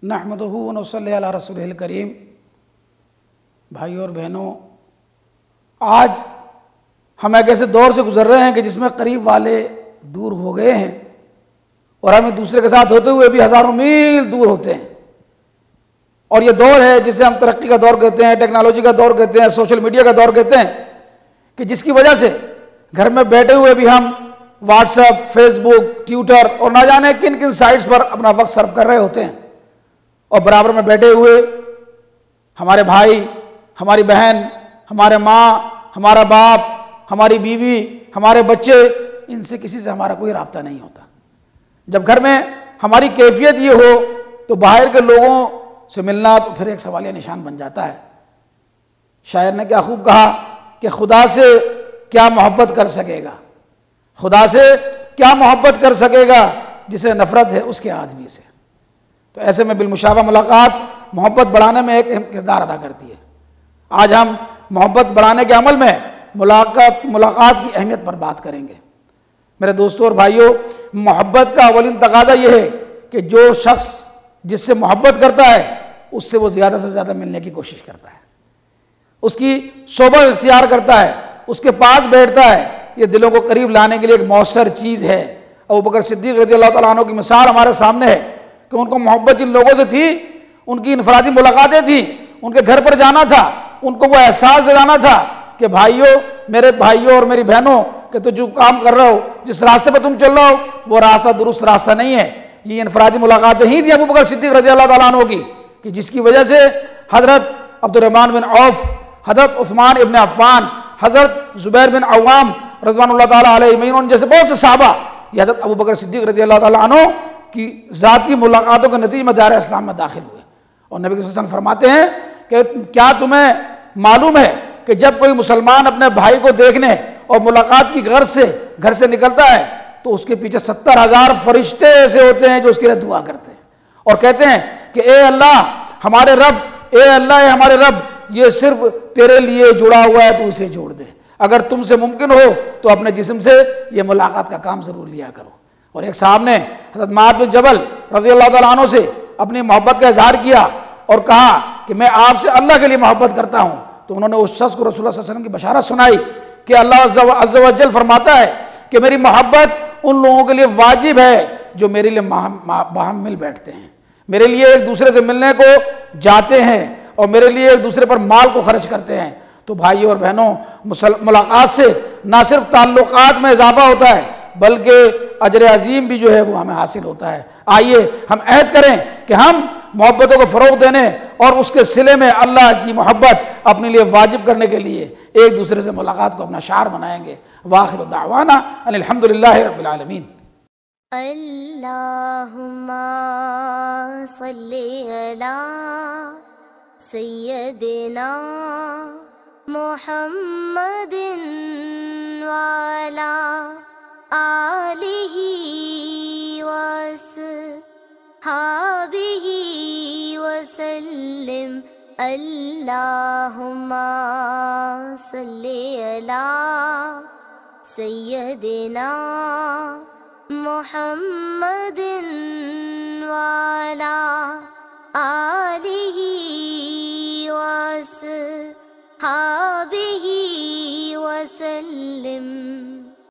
نحمدہ و نصلی علی رسولہ الکریم۔ بھائیوں اور بہنوں، آج ہم ایک ایسے دور سے گزر رہے ہیں کہ جس میں قریب والے دور ہو گئے ہیں اور ہم ایک دوسرے کے ساتھ ہوتے ہوئے بھی ہزاروں میل دور ہوتے ہیں۔ اور یہ دور ہے جسے ہم ترقی کا دور کہتے ہیں، ٹیکنالوجی کا دور کہتے ہیں، سوشل میڈیا کا دور کہتے ہیں، کہ جس کی وجہ سے گھر میں بیٹھے ہوئے بھی ہم واٹس ایپ، فیس بک، ٹویٹر اور نہ جانے کن کن سائٹس پر اپنا وقت صرف کر رہے ہوتے ہیں، اور برابر میں بیٹھے ہوئے ہمارے بھائی، ہماری بہن، ہمارے ماں، ہمارا باپ، ہماری بیوی، ہمارے بچے، ان سے کسی سے ہمارا کوئی رابطہ نہیں ہوتا۔ جب گھر میں ہماری کیفیت یہ ہو تو باہر کے لوگوں سے ملنا تو پھر ایک سوالیہ نشان بن جاتا ہے۔ شاعر نے کیا خوب کہا کہ خدا سے کیا محبت کر سکے گا، خدا سے کیا محبت کر سکے گا جسے نفرت ہے اس کے آدمی سے۔ تو ایسے میں بالمشابہ ملاقات محبت بڑھانے میں ایک اہم کردار ادا کرتی ہے۔ آج ہم محبت بڑھانے کے عمل میں ملاقات کی اہمیت پر بات کریں گے۔ میرے دوستوں اور بھائیوں، محبت کا اولین تقاضا یہ ہے کہ جو شخص جس سے محبت کرتا ہے اس سے وہ زیادہ سے زیادہ ملنے کی کوشش کرتا ہے، اس کی صحبت اختیار کرتا ہے، اس کے پاس بیٹھتا ہے۔ یہ دلوں کو قریب لانے کے لیے ایک مؤثر چیز ہے۔ ابوبکر صدیق رضی اللہ تعالیٰ عنہ کی مثال ہمارے سامنے ہے کہ ان کو محبت جن لوگوں سے تھی، ان کی انفرادی ملاقاتیں تھیں، ان کے گھر پر جانا تھا، ان کو وہ احساس دلانا تھا کہ بھائیوں، میرے بھائیوں اور میری بہنوں، کہ تو جو کام کر رہے ہو، جس راستے پہ تم چل رہے ہو، وہ راستہ درست راستہ نہیں ہے۔ یہ انفرادی ملاقاتیں ہی تھیں ابوبکر صدیق رضی اللہ تعالیٰ عنہ کی، کہ جس کی وجہ سے حضرت عبد الرحمن بن عوف، حضرت عثمان ابن عفان، حضرت زبیر بن عوام رضوان اللہ تعالیٰ علیہ اجمعین جیسے بہت سے صحابہ یہ حضرت ابوبکر صدیق رضی اللہ تعالیٰ عنہ کی ذاتی ملاقاتوں کے نتیجے میں دائرہ اسلام میں داخل ہوئے۔ اور نبی صلی اللہ علیہ وسلم فرماتے ہیں کہ کیا تمہیں معلوم ہے کہ جب کوئی مسلمان اپنے بھائی کو دیکھنے اور ملاقات کی غرض سے گھر سے نکلتا ہے تو اس کے پیچھے 70,000 فرشتے ایسے ہوتے ہیں جو اس کے لیے دعا کرتے ہیں اور کہتے ہیں کہ اے اللہ ہمارے رب، اے اللہ اے ہمارے رب، یہ صرف تیرے لیے جڑا ہوا ہے، تو اسے جوڑ دے۔ اگر تم سے ممکن ہو تو اپنے جسم سے یہ ملاقات کا کام ضرور لیا کرو۔ اور ایک صاحب نے حضرت معاذ بن جبل رضی اللہ تعالیٰ عنہ سے اپنی محبت کا اظہار کیا اور کہا کہ میں آپ سے اللہ کے لیے محبت کرتا ہوں۔ تو انہوں نے اس شخص کو رسول اللہ صلی اللہ علیہ وسلم کی بشارت سنائی کہ اللہ عز و جل فرماتا ہے کہ میری محبت ان لوگوں کے لیے واجب ہے جو میرے لیے باہم مل بیٹھتے ہیں، میرے لیے ایک دوسرے سے ملنے کو جاتے ہیں اور میرے لیے ایک دوسرے پر مال کو خرچ کرتے ہیں۔ تو بھائیوں اور بہنوں، ملاقات سے نہ صرف تعلقات میں اضافہ ہوتا ہے بلکہ اجر عظیم بھی جو ہے وہ ہمیں حاصل ہوتا ہے۔ آئیے ہم عہد کریں کہ ہم محبتوں کو فروغ دینے اور اس کے صلے میں اللہ کی محبت اپنے لیے واجب کرنے کے لیے ایک دوسرے سے ملاقات کو اپنا شعار بنائیں گے۔ وآخر دعوانا ان الحمدللہ رب العالمین۔ اللہم صلی علی سیدنا محمد وعلی آلہ وصحبہ وسلم۔ اللہم صلی علی سیدنا محمد وعلی